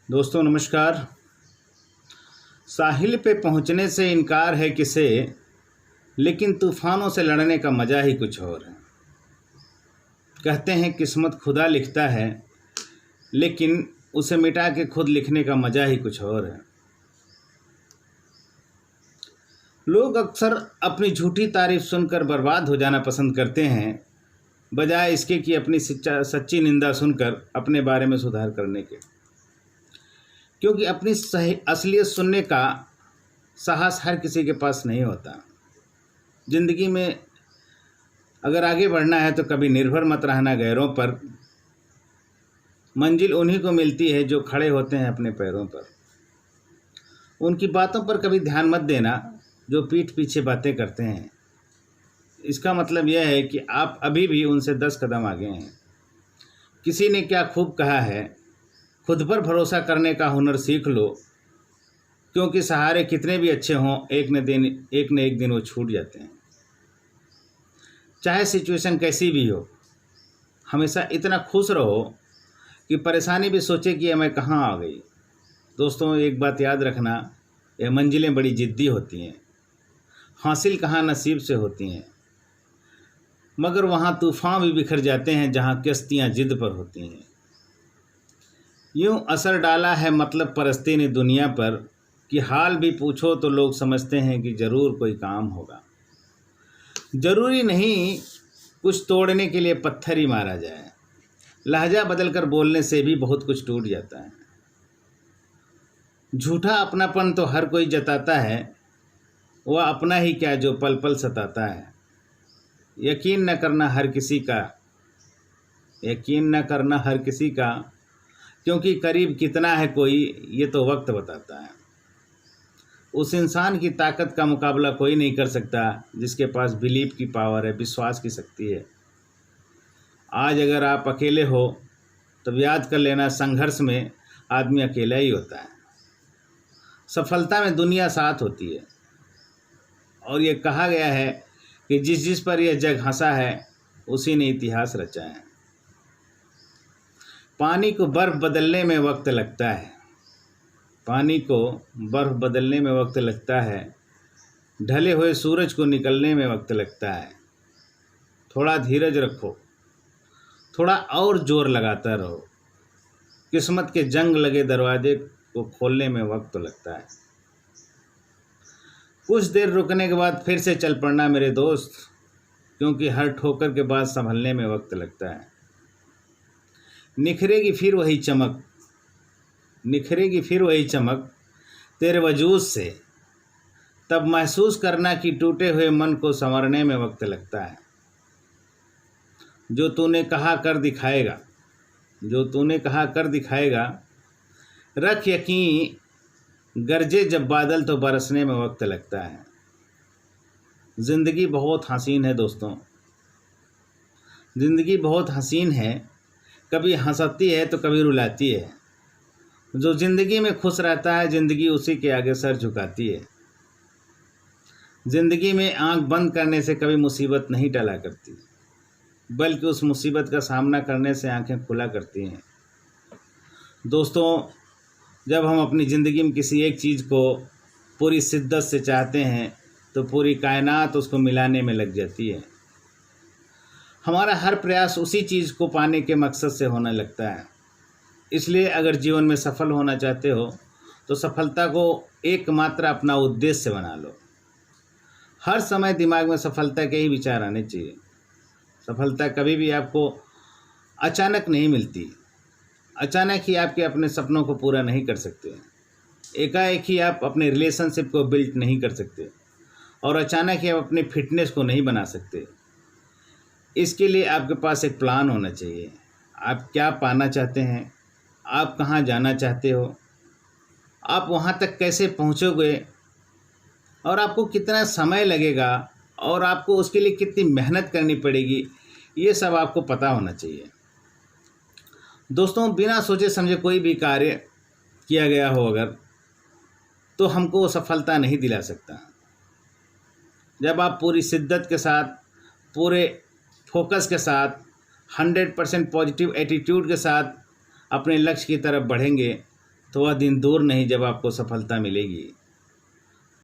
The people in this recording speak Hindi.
दोस्तों नमस्कार। साहिल पे पहुंचने से इनकार है किसे, लेकिन तूफानों से लड़ने का मज़ा ही कुछ और है। कहते हैं किस्मत खुदा लिखता है, लेकिन उसे मिटा के खुद लिखने का मज़ा ही कुछ और है। लोग अक्सर अपनी झूठी तारीफ सुनकर बर्बाद हो जाना पसंद करते हैं, बजाय इसके कि अपनी सच्ची निंदा सुनकर अपने बारे में सुधार करने के। क्योंकि अपनी सही असलियत सुनने का साहस हर किसी के पास नहीं होता। ज़िंदगी में अगर आगे बढ़ना है तो कभी निर्भर मत रहना गैरों पर। मंजिल उन्हीं को मिलती है जो खड़े होते हैं अपने पैरों पर। उनकी बातों पर कभी ध्यान मत देना जो पीठ पीछे बातें करते हैं। इसका मतलब यह है कि आप अभी भी उनसे 10 कदम आगे हैं। किसी ने क्या खूब कहा है, खुद पर भरोसा करने का हुनर सीख लो, क्योंकि सहारे कितने भी अच्छे हों एक न एक दिन वो छूट जाते हैं। चाहे सिचुएशन कैसी भी हो, हमेशा इतना खुश रहो कि परेशानी भी सोचे कि मैं कहाँ आ गई। दोस्तों एक बात याद रखना, यह मंजिलें बड़ी ज़िद्दी होती हैं। हासिल कहाँ नसीब से होती हैं, मगर वहाँ तूफ़ान भी बिखर जाते हैं जहाँ किश्तियाँ ज़िद पर होती हैं। यूँ असर डाला है मतलब परस्ती ने दुनिया पर कि हाल भी पूछो तो लोग समझते हैं कि ज़रूर कोई काम होगा। ज़रूरी नहीं कुछ तोड़ने के लिए पत्थर ही मारा जाए, लहजा बदल कर बोलने से भी बहुत कुछ टूट जाता है। झूठा अपनापन तो हर कोई जताता है, वह अपना ही क्या जो पल पल सताता है। यकीन न करना हर किसी का, क्योंकि करीब कितना है कोई ये तो वक्त बताता है। उस इंसान की ताकत का मुकाबला कोई नहीं कर सकता जिसके पास बिलीव की पावर है, विश्वास की शक्ति है। आज अगर आप अकेले हो तब याद कर लेना, संघर्ष में आदमी अकेला ही होता है। सफलता में दुनिया साथ होती है, और ये कहा गया है कि जिस जिस पर यह जग हंसा है उसी ने इतिहास रचा है। पानी को बर्फ़ बदलने में वक्त लगता है, ढले हुए सूरज को निकलने में वक्त लगता है। थोड़ा धीरज रखो, थोड़ा और जोर लगाता रहो। किस्मत के जंग लगे दरवाजे को खोलने में वक्त लगता है। कुछ देर रुकने के बाद फिर से चल पड़ना मेरे दोस्त, क्योंकि हर ठोकर के बाद संभलने में वक्त लगता है। निखरेगी फिर वही चमक तेरे वजूद से, तब महसूस करना कि टूटे हुए मन को संवरने में वक्त लगता है। जो तूने कहा कर दिखाएगा, रख यकीन गरजे जब बादल तो बरसने में वक्त लगता है। ज़िंदगी बहुत हसीन है दोस्तों, ज़िंदगी बहुत हसीन है। कभी हंसाती है तो कभी रुलाती है। जो ज़िंदगी में खुश रहता है ज़िंदगी उसी के आगे सर झुकाती है। ज़िंदगी में आंख बंद करने से कभी मुसीबत नहीं टला करती, बल्कि उस मुसीबत का सामना करने से आंखें खुला करती हैं। दोस्तों जब हम अपनी ज़िंदगी में किसी एक चीज़ को पूरी शिद्दत से चाहते हैं तो पूरी कायनात उसको मिलाने में लग जाती है। हमारा हर प्रयास उसी चीज़ को पाने के मकसद से होने लगता है। इसलिए अगर जीवन में सफल होना चाहते हो तो सफलता को एकमात्र अपना उद्देश्य बना लो। हर समय दिमाग में सफलता के ही विचार आने चाहिए। सफलता कभी भी आपको अचानक नहीं मिलती। अचानक ही आपके अपने सपनों को पूरा नहीं कर सकते, एकाएक ही आप अपने रिलेशनशिप को बिल्ड नहीं कर सकते, और अचानक ही आप अपनी फिटनेस को नहीं बना सकते। इसके लिए आपके पास एक प्लान होना चाहिए। आप क्या पाना चाहते हैं, आप कहाँ जाना चाहते हो, आप वहाँ तक कैसे पहुँचोगे, और आपको कितना समय लगेगा, और आपको उसके लिए कितनी मेहनत करनी पड़ेगी, ये सब आपको पता होना चाहिए। दोस्तों बिना सोचे समझे कोई भी कार्य किया गया हो अगर, तो हमको सफलता नहीं दिला सकता। जब आप पूरी शिद्दत के साथ, पूरे फोकस के साथ, 100% पॉजिटिव एटीट्यूड के साथ अपने लक्ष्य की तरफ बढ़ेंगे, तो वह दिन दूर नहीं जब आपको सफलता मिलेगी।